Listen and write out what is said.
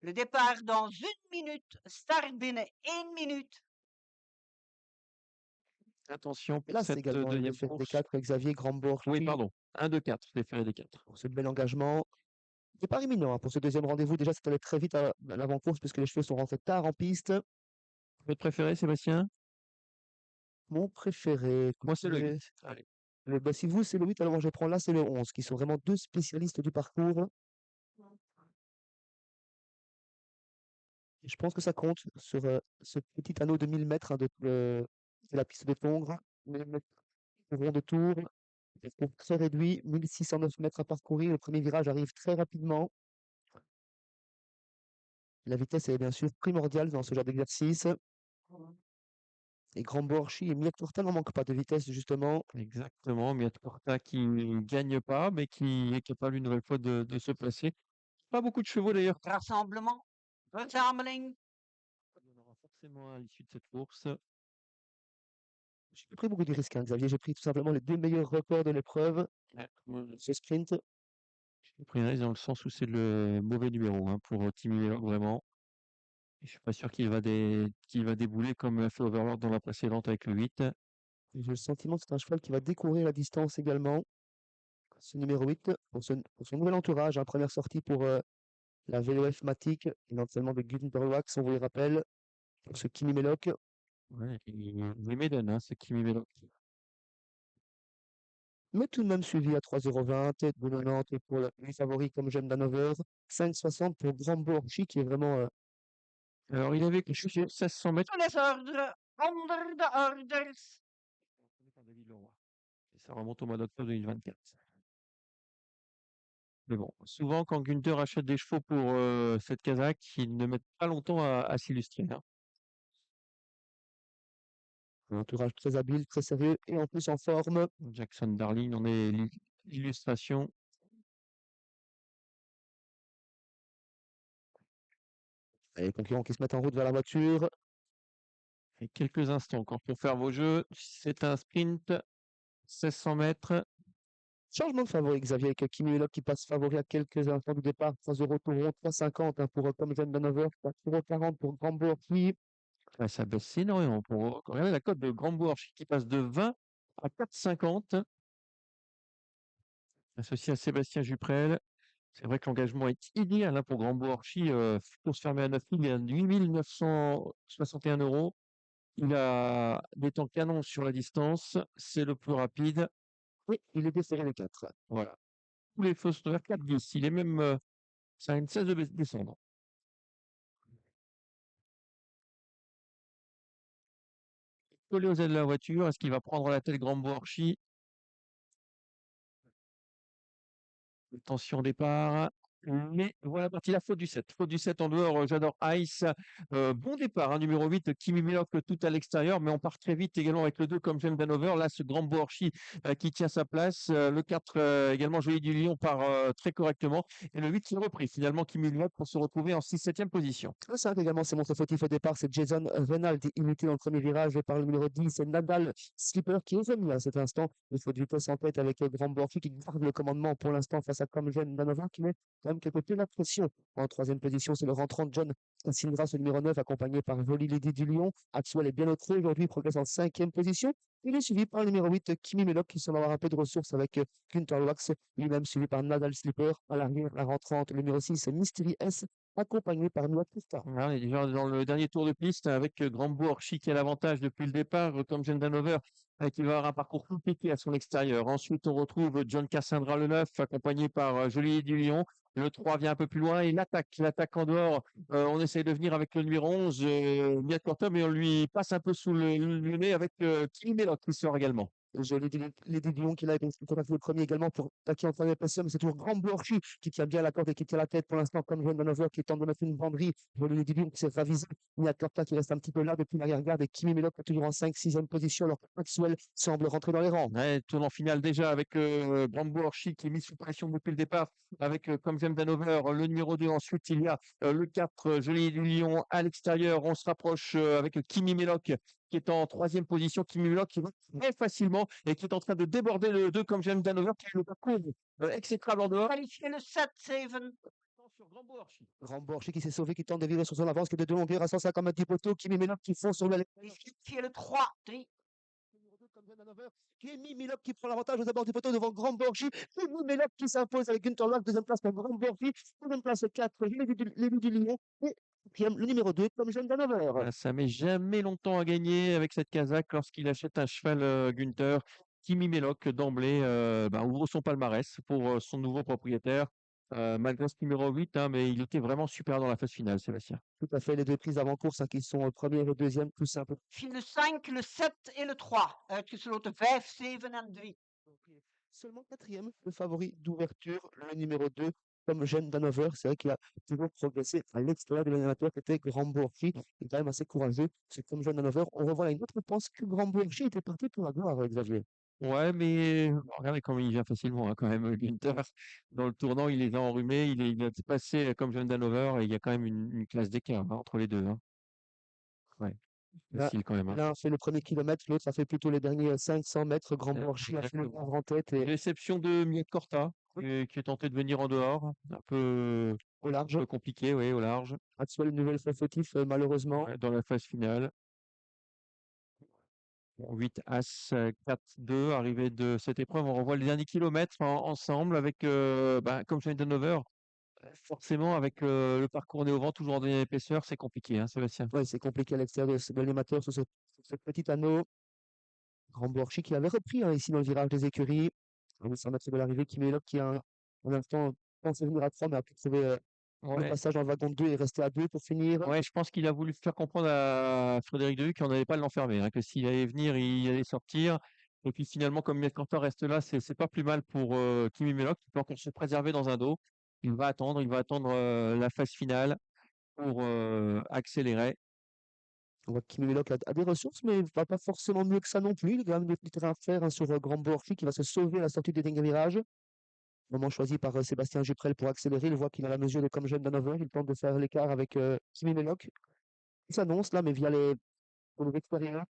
Le départ dans 1 minute. Start binnen 1 minute. Attention Et pour là, c'est cette également le deuxième défait des course. 4, Xavier Oui, Grandborchi. pardon. 1, 2, 4. Déféré des 4. Pour ce bel engagement. Départ imminent hein, pour ce deuxième rendez-vous. Déjà, c'est allé très vite à l'avant-course puisque les chevaux sont rentrés tard en piste. Votre préféré, Sébastien? Mon préféré, Moi, c'est le écoutez, 8. Allez. bah, si vous, c'est le 8, alors moi je vais prendre là, c'est le 11, qui sont vraiment deux spécialistes du parcours. Et je pense que ça compte sur ce petit anneau de 1000 mètres hein, de la piste de Tongres. 1000 mètres rond de tour. C'est très réduit, 1609 mètres à parcourir. Le premier virage arrive très rapidement. La vitesse est bien sûr primordiale dans ce genre d'exercice. Et Grandborchi et Miet Corta n'en manquent pas de vitesse, justement. Exactement. Miat Corta qui ne gagne pas, mais qui est capable une nouvelle fois de se placer. Pas beaucoup de chevaux d'ailleurs. Rassemblement. Verzameling. Il y en aura forcément un à l'issue de cette course. J'ai pas pris beaucoup de risques, hein, Xavier. J'ai pris tout simplement les deux meilleurs records de l'épreuve. Ce sprint. J'ai pris un risque dans le sens où c'est le mauvais numéro hein, pour Timmy Miller, vraiment. Et je suis pas sûr qu'il va débouler comme a fait Overlord dans la précédente avec le 8. J'ai le sentiment que c'est un cheval qui va découvrir la distance également. Ce numéro 8, pour son nouvel entourage, hein, première sortie pour la VOF Matic, éventuellement de Günther Wax, on vous le rappelle, pour ce Kimi Meloc. Ouais, il m'étonne, hein, ce Kimi Miller. Mais tout de même suivi à 3,20 €, 2,90 pour les favoris comme J'aime Danover, 5,60 pour Grand Borchi qui est vraiment Alors, il avait quelque chose sur 1600 mètres. Tous les ordres. Onder de orders. Par David Leroy. Et ça remonte au mois d'octobre 2024. Mais bon, souvent, quand Günther achète des chevaux pour cette casaque, ils ne mettent pas longtemps à s'illustrer, hein. un entourage très habile, très sérieux et en plus en forme. Jackson Darling en est l'illustration. Et les concurrents qui se mettent en route vers la voiture. Et quelques instants encore pour faire vos jeux. C'est un sprint, 1600 mètres. Changement de favori, Xavier, avec Kimi Meloc qui passe favori à quelques instants du départ, 3 € tout rond, 3,50 hein, pour Comme J'aime Danover, 4,40 € pour Grand Borchi. Ouais, ça baisse énormément. Pour regarder la cote de Grandbourg qui passe de 20 à 4,50. Associé à Sébastien Juprel. C'est vrai que l'engagement est idéal hein, pour Grandbourg-Archy. Course fermée à 9 000, il a 8 961 €. Il a des temps canons sur la distance. C'est le plus rapide. Oui, il est desserré les 4. Voilà. Tous les feux sont vers 4-10. Il est même. Ça a une cesse de descendre. Collé aux ailes de la voiture. Est-ce qu'il va prendre la tête Grandbourg-Archy? Attention au départ. Mais voilà parti la faute du 7. Faute du 7 en dehors, j'adore Ice. Bon départ, hein, numéro 8, Kimi Milok tout à l'extérieur, mais on part très vite également avec le 2 comme j'aime Danover. Là, ce grand Borchi qui tient sa place. Le 4 également, Joli du Lion part très correctement. Et le 8 qui est repris finalement Kimi Milok pour se retrouver en 6-7e position. Le 5 également, c'est montré fautif au départ, c'est Jason Reynald, imité dans le premier virage par le numéro 10, c'est Nadal Slipper qui est remis à cet instant. Il faut de vitesse en tête avec Grand Borchi qui garde le commandement pour l'instant face à Comme J'aime Danover qui met quand même quelques peu la pression. En troisième position, c'est le rentrant John Sindra, ce numéro 9, accompagné par Jolie Lady du Lion. Axwell est bien au trot aujourd'hui, progresse en cinquième position. Il est suivi par le numéro 8, Kimi Meloc, qui semble avoir un peu de ressources avec Günther Wax, lui-même suivi par Nadal Slipper. À l'arrière, la rentrante, le numéro 6, Mystery S, accompagné par Noah Costa. Voilà, on est déjà dans le dernier tour de piste avec Grandbourg-Archy qui a l'avantage depuis le départ, comme j'aime Danover qui va avoir un parcours compliqué à son extérieur. Ensuite, on retrouve John Cassandra le 9, accompagné par Jolie du Lion. Le 3 vient un peu plus loin et l'attaque en dehors. On essaye de venir avec le numéro 11, Miat Corta, mais on lui passe un peu sous le nez avec Kimi Meloc qui sort également. Les Dion qui là, contacté le premier également pour attaquer en troisième position, mais c'est toujours Grand Borchi qui tient bien la corde et qui tient la tête pour l'instant, comme John Danover qui tente de mettre une banderie. Les Dion qui s'est ravisé. Mia Corta qui reste un petit peu là depuis l'arrière-garde et Kimi Meloc toujours en 5-6e position alors que Maxwell semble rentrer dans les rangs. Ouais, tournant final déjà avec Grandbourg-Archy qui est mis sous pression depuis le départ avec comme j'aime Danover, le numéro 2. Ensuite, il y a le 4, Joli du Lion à l'extérieur. On se rapproche avec Kimi Meloc qui est en troisième position. Kimi Meloc qui va très facilement et qui est en train de déborder le 2 comme j'aime Danover qui a le parcours exécrable en dehors. Qualifié le 7, 7. sur Grand Bourg-Archy. Grand Borchi qui s'est sauvé, qui tente de virer sur son avance, qui est de deux longueurs à 150 mètres du poteau, Kimi Milok qui fonce sur le Qui est le 3, numéro 2 comme John Hanover, Kimi Milok qui prend l'avantage aux abords du poteau devant Grand Borchi, Kimi Milok qui s'impose avec Günther Lock, deuxième place pour Grand Borchi, deuxième place 4, l'élu du Lion, et quatrième, le numéro 2 comme John Hanover. Voilà, ça met jamais longtemps à gagner avec cette Kazakh lorsqu'il achète un cheval Günther. Kimi Melok d'emblée ouvre son palmarès pour son nouveau propriétaire, malgré ce numéro 8, hein, mais il était vraiment super dans la phase finale, Sébastien. Tout à fait, les deux prises avant-course qui sont première et deuxième, tout simple. File le 5, le 7 et le 3. Uitgesloten 5, 7 en 3. Seulement quatrième, le favori d'ouverture, le numéro 2, comme Jeanne Danover. C'est vrai qu'il a toujours progressé à l'extérieur de l'animateur qui était Grand Bourchi. Il est quand même assez courageux. C'est comme Jeanne Danover. On revoit là une autre pense que Grand Bourchi était parti pour la gloire, Xavier. Ouais, mais regardez comment il vient facilement, hein, quand même, Günther. Dans le tournant, il les a enrhumés, il a passé comme John Danover et il y a quand même une classe d'écart hein, entre les deux. Hein. Ouais, Là, facile quand même. Hein. l'un a fait le premier kilomètre, l'autre a fait plutôt les derniers 500 mètres. Grand Bourchi a fait le Exactement. grand en tête et Réception de Miet Corta, qui est tenté de venir en dehors, un peu, au large. compliqué, oui, au large, Actuel nouvelle fois fautif, malheureusement. ouais, dans la phase finale. 8 As 4-2, arrivée de cette épreuve. On revoit les derniers kilomètres ensemble avec, comme Johnny Danover, forcément avec le parcours né au vent, toujours en dernière épaisseur, c'est compliqué, hein, Sébastien. Ouais, c'est compliqué à l'extérieur de l'animateur sur ce petit anneau. Grand Bourchi qui avait repris ici dans le virage des écuries. À 800 mètres de l'arrivée, Kimi Milok qui a un instant pensé venir à 3, mais a pu trouver le Ouais, passage dans le wagon de 2 et rester à 2 pour finir. ouais, je pense qu'il a voulu faire comprendre à Frédéric Dehuc qu'on n'allait pas l'enfermer, hein, que s'il allait venir, il allait sortir. Et puis finalement, comme Mietkanter reste là, c'est pas plus mal pour Kimi Melok, qui peut encore se préserver dans un dos. Il va attendre la phase finale pour accélérer. On voit que Kimi Milok a des ressources, mais va pas forcément mieux que ça non plus. Il y a quand même des petits terrains à faire sur Grand Bourchi qui va se sauver à la sortie des derniers virages. Moment choisi par Sébastien Juprel pour accélérer. Il voit qu'il a la mesure de comme jeune Danover. Il tente de faire l'écart avec Kimi Milok. Il s'annonce là, mais via les extérieurs.